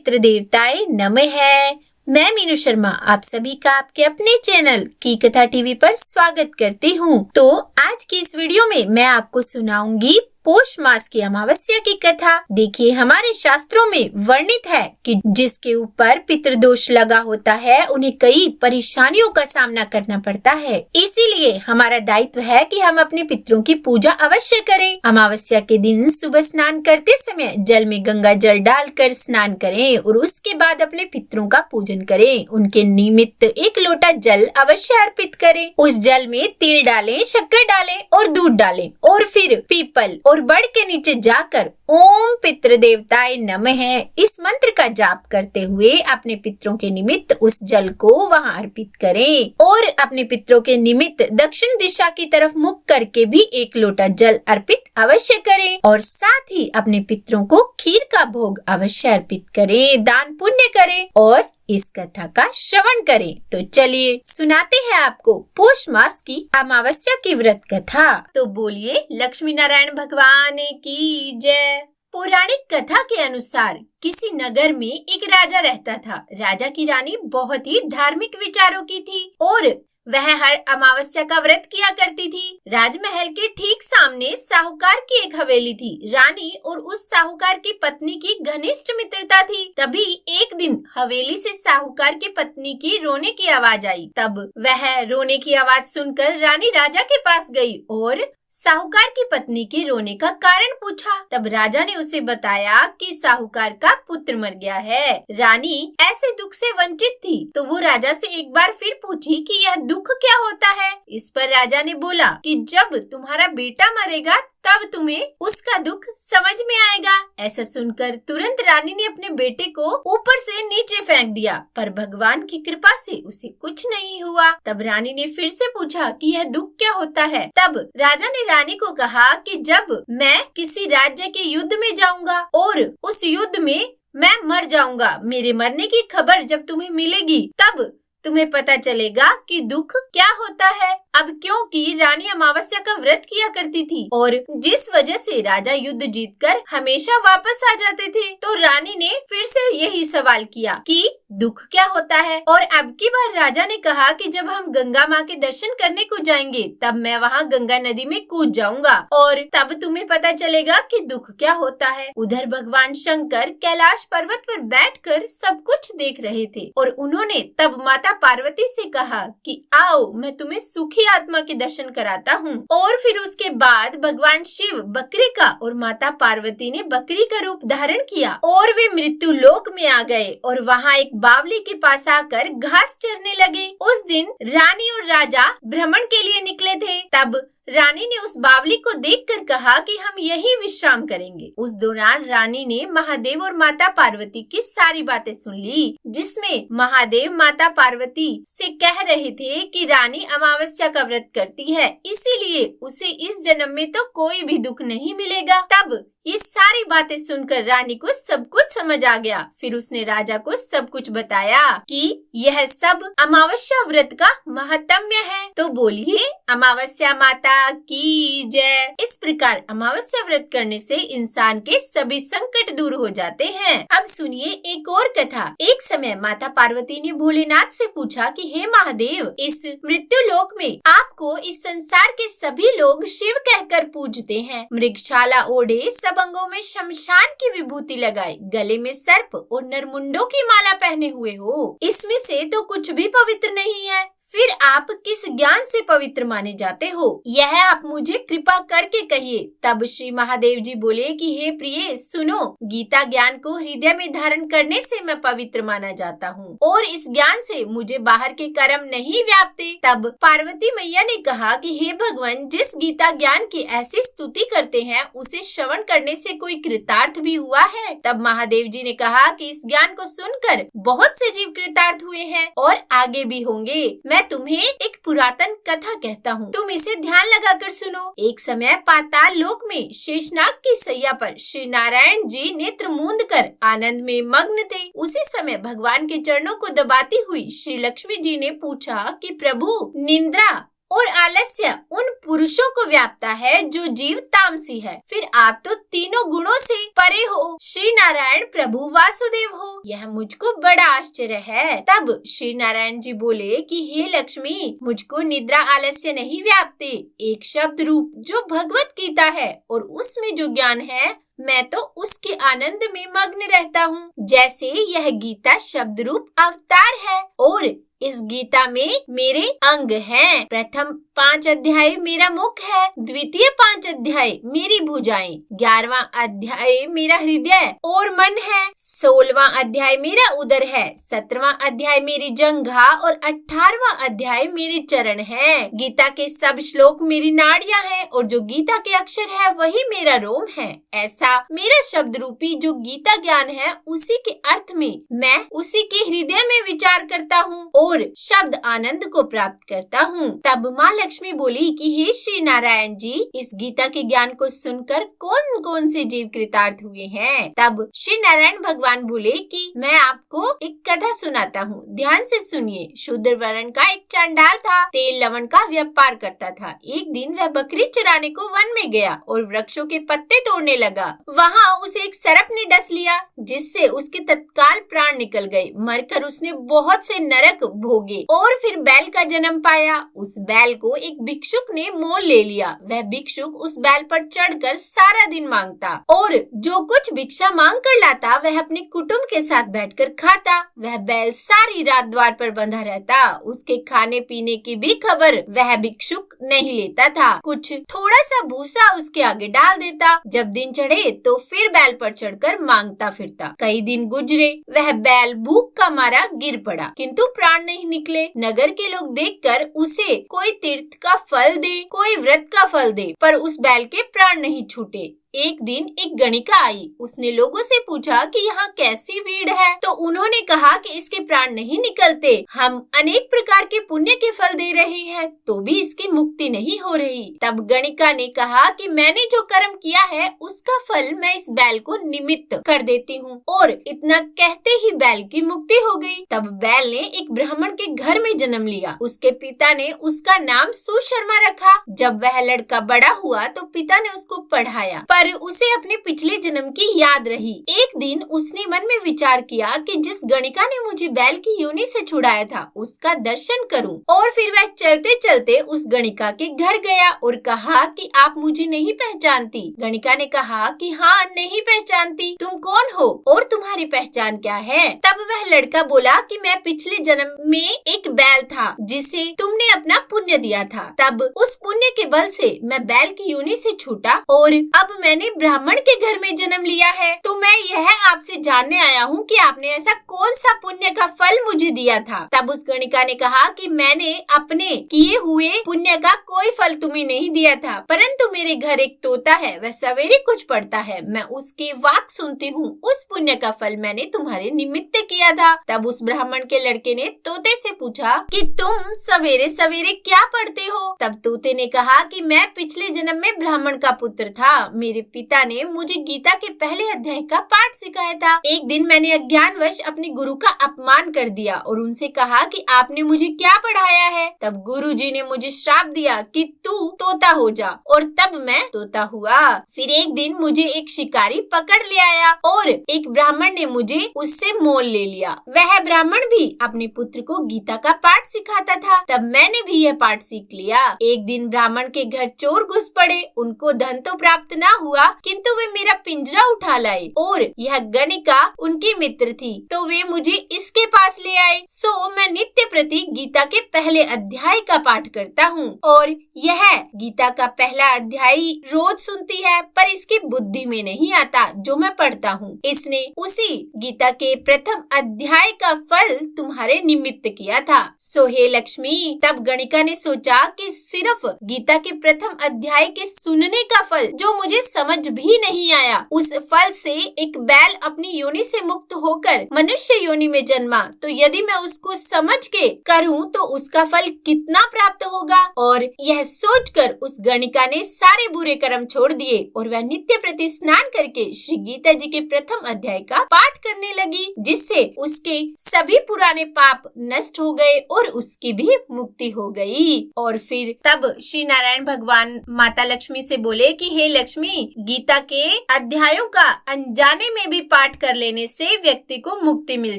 पितृ देवताय नमः है। मैं मीनू शर्मा आप सभी का आपके अपने चैनल की कथा टीवी पर स्वागत करती हूँ। तो आज की इस वीडियो में मैं आपको सुनाऊंगी पौष मास की अमावस्या की कथा। देखिए, हमारे शास्त्रों में वर्णित है कि जिसके ऊपर पितृदोष लगा होता है उन्हें कई परेशानियों का सामना करना पड़ता है। इसीलिए हमारा दायित्व है कि हम अपने पितरों की पूजा अवश्य करें। अमावस्या के दिन सुबह स्नान करते समय जल में गंगा जल डालकर स्नान करें और उसके बाद अपने पितरों का पूजन करें। उनके निमित्त 1 लोटा जल अवश्य अर्पित करें। उस जल में तिल डालें, शक्कर डालें और दूध डालें और फिर पीपल और बड़ के नीचे जाकर ओम पितृ देवताय नमः इस मंत्र का जाप करते हुए अपने पितरों के निमित्त उस जल को वहां अर्पित करें और अपने पितरों के निमित्त दक्षिण दिशा की तरफ मुख करके भी 1 लोटा जल अर्पित अवश्य करें और साथ ही अपने पितरों को खीर का भोग अवश्य अर्पित करें, दान पुण्य करें और इस कथा का श्रवण करें। तो चलिए सुनाते हैं आपको पौष मास की अमावस्या की व्रत कथा। तो बोलिए लक्ष्मी नारायण भगवान की जय। पौराणिक कथा के अनुसार किसी नगर में एक राजा रहता था। राजा की रानी बहुत ही धार्मिक विचारों की थी और वह हर अमावस्या का व्रत किया करती थी। राजमहल के ठीक सामने साहूकार की एक हवेली थी। रानी और उस साहूकार की पत्नी की घनिष्ठ मित्रता थी। तभी एक दिन हवेली से साहूकार की पत्नी की रोने की आवाज आई। तब वह रोने की आवाज सुनकर रानी राजा के पास गई और साहूकार की पत्नी के रोने का कारण पूछा। तब राजा ने उसे बताया कि साहूकार का पुत्र मर गया है। रानी ऐसे दुख से वंचित थी तो वो राजा से एक बार फिर पूछी कि यह दुख क्या होता है। इस पर राजा ने बोला कि जब तुम्हारा बेटा मरेगा तब तुम्हें उसका दुख समझ में आएगा। ऐसा सुनकर तुरंत रानी ने अपने बेटे को ऊपर से नीचे फेंक दिया, पर भगवान की कृपा से उसे कुछ नहीं हुआ। तब रानी ने फिर से पूछा कि यह दुख क्या होता है। तब राजा ने रानी को कहा कि जब मैं किसी राज्य के युद्ध में जाऊंगा और उस युद्ध में मैं मर जाऊंगा, मेरे मरने की खबर जब तुम्हें मिलेगी तब तुम्हें पता चलेगा कि दुख क्या होता है। अब क्योंकि रानी अमावस्या का व्रत किया करती थी और जिस वजह से राजा युद्ध जीतकर हमेशा वापस आ जाते थे, तो रानी ने फिर से यही सवाल किया कि दुख क्या होता है। और अब की बार राजा ने कहा कि जब हम गंगा माँ के दर्शन करने को जाएंगे तब मैं वहाँ गंगा नदी में कूद जाऊंगा और तब तुम्हें पता चलेगा कि दुख क्या होता है। उधर भगवान शंकर कैलाश पर्वत पर बैठकर सब कुछ देख रहे थे और उन्होंने तब माता पार्वती से कहा कि आओ मैं तुम्हें सुखी आत्मा के दर्शन कराता हूँ। और फिर उसके बाद भगवान शिव बकरी का और माता पार्वती ने बकरी का रूप धारण किया और वे मृत्यु लोक में आ गए और वहाँ एक बावली के पास आकर घास चरने लगे। उस दिन रानी और राजा भ्रमण के लिए निकले थे। तब रानी ने उस बावली को देखकर कहा कि हम यहीं विश्राम करेंगे। उस दौरान रानी ने महादेव और माता पार्वती की सारी बातें सुन ली, जिसमें महादेव माता पार्वती से कह रहे थे कि रानी अमावस्या का व्रत करती है, इसीलिए उसे इस जन्म में तो कोई भी दुख नहीं मिलेगा। तब ये सारी बातें सुनकर रानी को सब कुछ समझ आ गया। फिर उसने राजा को सब कुछ बताया कि यह सब अमावस्या व्रत का महत्म्य है। तो बोलिए अमावस्या माता की जय। इस प्रकार अमावस्या व्रत करने से इंसान के सभी संकट दूर हो जाते हैं। अब सुनिए एक और कथा। एक समय माता पार्वती ने भोलेनाथ से पूछा कि हे महादेव, इस मृत्यु लोक में आपको इस संसार के सभी लोग शिव कहकर पूजते हैं। मृगशाला ओढ़े सब अंगों में शमशान की विभूति लगाए, गले में सर्प और नरमुंडों की माला पहने हुए हो, इसमें से तो कुछ भी पवित्र नहीं है। फिर आप किस ज्ञान से पवित्र माने जाते हो, यह आप मुझे कृपा करके कहिए। तब श्री महादेव जी बोले कि हे प्रिय सुनो, गीता ज्ञान को हृदय में धारण करने से मैं पवित्र माना जाता हूँ और इस ज्ञान से मुझे बाहर के कर्म नहीं व्यापते। तब पार्वती मैया ने कहा कि हे भगवान, जिस गीता ज्ञान की ऐसी स्तुति करते हैं उसे श्रवण करने से कोई कृतार्थ भी हुआ है। तब महादेव जी ने कहा कि इस ज्ञान को सुनकर बहुत से जीव कृतार्थ हुए हैं और आगे भी होंगे। मैं तुम्हें एक पुरातन कथा कहता हूँ, तुम इसे ध्यान लगाकर सुनो। एक समय पाताल लोक में शेषनाग की सैया पर श्री नारायण जी नेत्र मूंद कर आनंद में मग्न थे। उसी समय भगवान के चरणों को दबाती हुई श्री लक्ष्मी जी ने पूछा कि प्रभु, निंद्रा और आलस्य उन पुरुषों को व्यापता है जो जीव तामसी है। फिर आप तो तीनों गुणों से परे हो, श्री नारायण प्रभु वासुदेव हो। यह मुझको बड़ा आश्चर्य है। तब श्री नारायण जी बोले कि हे लक्ष्मी, मुझको निद्रा आलस्य नहीं व्यापते। एक शब्द रूप जो भगवत गीता है और उसमें जो ज्ञान है, मैं तो उसके आनंद में मग्न रहता हूँ। जैसे यह गीता शब्द रूप अवतार है और इस गीता में मेरे अंग हैं। प्रथम 5 अध्याय मेरा मुख है, द्वितीय 5 अध्याय मेरी भुजाएं, 11वां अध्याय मेरा हृदय और मन है, 16वां अध्याय मेरा उदर है, 17वां अध्याय मेरी जंघा और 18वां अध्याय मेरे चरण है। गीता के सब श्लोक मेरी नाड़ियां हैं और जो गीता के अक्षर है वही मेरा रोम है। ऐसा मेरा शब्द रूपी जो गीता ज्ञान है, उसी के अर्थ में मैं उसी के हृदय में विचार करता हूँ और शब्द आनंद को प्राप्त करता हूँ। तब माँ लक्ष्मी बोली कि हे श्री नारायण जी, इस गीता के ज्ञान को सुनकर कौन कौन से जीव कृतार्थ हुए हैं। तब श्री नारायण भगवान बोले कि मैं आपको एक कथा सुनाता हूँ, ध्यान से सुनिए। शूद्र वर्ण का एक चांडाल था, तेल लवण का व्यापार करता था। एक दिन वह बकरी चराने को वन में गया और वृक्षों के पत्ते तोड़ने लगा। वहाँ उसे एक सर्प ने डस लिया, जिससे उसके तत्काल प्राण निकल गए। मरकर उसने बहुत से नरक भोगे और फिर बैल का जन्म पाया। उस बैल को एक भिक्षुक ने मोल ले लिया। वह भिक्षुक उस बैल पर चढ़कर सारा दिन मांगता और जो कुछ भिक्षा मांग कर लाता वह अपने कुटुंब के साथ बैठकर खाता। वह बैल सारी रात द्वार पर बंधा रहता। उसके खाने पीने की भी खबर वह भिक्षुक नहीं लेता था। कुछ थोड़ा सा भूसा उसके आगे डाल देता। जब दिन चढ़े तो फिर बैल पर चढ़कर मांगता फिरता। कई दिन गुजरे, वह बैल भूख का मारा गिर पड़ा, किंतु प्राण नहीं निकले। नगर के लोग देखकर उसे कोई तीर्थ का फल दे, कोई व्रत का फल दे, पर उस बैल के प्राण नहीं छूटे। एक दिन एक गणिका आई। उसने लोगों से पूछा कि यहाँ कैसी भीड़ है, तो उन्होंने कहा कि इसके प्राण नहीं निकलते। हम अनेक प्रकार के पुण्य के फल दे रहे हैं तो भी इसकी मुक्ति नहीं हो रही। तब गणिका ने कहा कि मैंने जो कर्म किया है उसका फल मैं इस बैल को निमित्त कर देती हूँ। और इतना कहते ही बैल की मुक्ति हो गई। तब बैल ने एक ब्राह्मण के घर में जन्म लिया। उसके पिता ने उसका नाम सुशर्मा रखा। जब वह लड़का बड़ा हुआ तो पिता ने उसको पढ़ाया, पर उसे अपने पिछले जन्म की याद रही। एक दिन उसने मन में विचार किया कि जिस गणिका ने मुझे बैल की योनि से छुड़ाया था उसका दर्शन करूं। और फिर वह चलते चलते उस गणिका के घर गया और कहा कि आप मुझे नहीं पहचानती। गणिका ने कहा कि हाँ, नहीं पहचानती। तुम कौन हो और तुम्हारी पहचान क्या है? तब वह लड़का बोला कि मैं पिछले जन्म में एक बैल था जिसे तुमने अपना पुण्य दिया था। तब उस पुण्य के बल से मैं बैल की योनि से छूटा और अब मैंने ब्राह्मण के घर में जन्म लिया है। तो मैं यह आपसे जानने आया हूँ कि आपने ऐसा कौन सा पुण्य का फल मुझे दिया था। तब उस गणिका ने कहा कि मैंने अपने किए हुए पुण्य का कोई फल तुम्हें नहीं दिया था, परंतु मेरे घर एक तोता है, वह सवेरे कुछ पढ़ता है, मैं उसके वाक सुनती हूँ। उस पुण्य का फल मैंने तुम्हारे निमित्त किया था। तब उस ब्राह्मण के लड़के ने तोते से पूछा कि तुम सवेरे सवेरे क्या पढ़ते हो? तब तोते ने कहा कि मैं पिछले जन्म में ब्राह्मण का पुत्र था। मेरे पिता ने मुझे गीता के पहले अध्याय का पाठ सिखाया था। एक दिन मैंने अज्ञानवश अपने गुरु का अपमान कर दिया और उनसे कहा कि आपने मुझे क्या पढ़ाया है? तब गुरुजी ने मुझे श्राप दिया कि तू तोता हो जा, और तब मैं तोता हुआ। फिर एक दिन मुझे एक शिकारी पकड़ ले आया और एक ब्राह्मण ने मुझे उससे मोल ले लिया। वह ब्राह्मण भी अपने पुत्र को गीता का पाठ सिखाता था। तब मैंने भी यह पाठ सीख लिया। एक दिन ब्राह्मण के घर चोर घुस पड़े। उनको धन तो प्राप्त न हुआ, किंतु वे मेरा पिंजरा उठा लाए और यह गणिका उनकी मित्र थी, तो वे मुझे इसके पास ले आए। सो मैं नित्य प्रति गीता के पहले अध्याय का पाठ करता हूँ और यह गीता का पहला अध्याय रोज सुनती है, पर इसकी बुद्धि में नहीं आता जो मैं पढ़ता हूँ। इसने उसी गीता के प्रथम अध्याय का फल तुम्हारे निमित्त किया था। सो हे लक्ष्मी, तब गणिका ने सोचा कि सिर्फ गीता के प्रथम अध्याय के सुनने का फल जो मुझे समझ भी नहीं आया। उस फल से एक बैल अपनी योनि से मुक्त होकर मनुष्य योनि में जन्मा, तो यदि मैं उसको समझ के करूं तो उसका फल कितना प्राप्त होगा। और यह सोचकर उस गणिका ने सारे बुरे कर्म छोड़ दिए और वह नित्य प्रति स्नान करके श्री गीता जी के प्रथम अध्याय का पाठ करने लगी, जिससे उसके सभी पुराने पाप नष्ट हो गए और उसकी भी मुक्ति हो गई। और फिर तब श्री नारायण भगवान माता लक्ष्मी से बोले कि हे लक्ष्मी, गीता के अध्यायों का अनजाने में भी पाठ कर लेने से व्यक्ति को मुक्ति मिल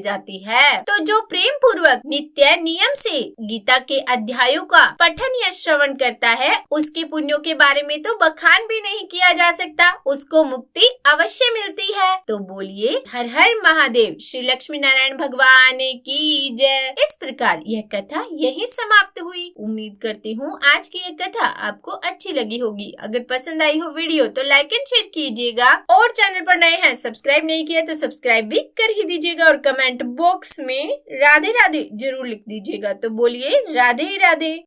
जाती है। तो जो प्रेम पूर्वक नित्य नियम से गीता के अध्यायों का पठन या श्रवण करता है, उसके पुण्यों के बारे में तो बखान भी नहीं किया जा सकता, उसको मुक्ति अवश्य मिलती है। तो बोलिए हर हर महादेव, श्री लक्ष्मी नारायण भगवान की जय। इस प्रकार यह कथा यहीं समाप्त हुई। उम्मीद करती हूँ आज की यह कथा आपको अच्छी लगी होगी। अगर पसंद आई हो वीडियो तो लाइक एंड शेयर कीजिएगा, और चैनल पर नए हैं सब्सक्राइब नहीं किया तो सब्सक्राइब भी कर ही दीजिएगा, और कमेंट बॉक्स में राधे राधे जरूर लिख दीजिएगा। तो बोलिए राधे राधे।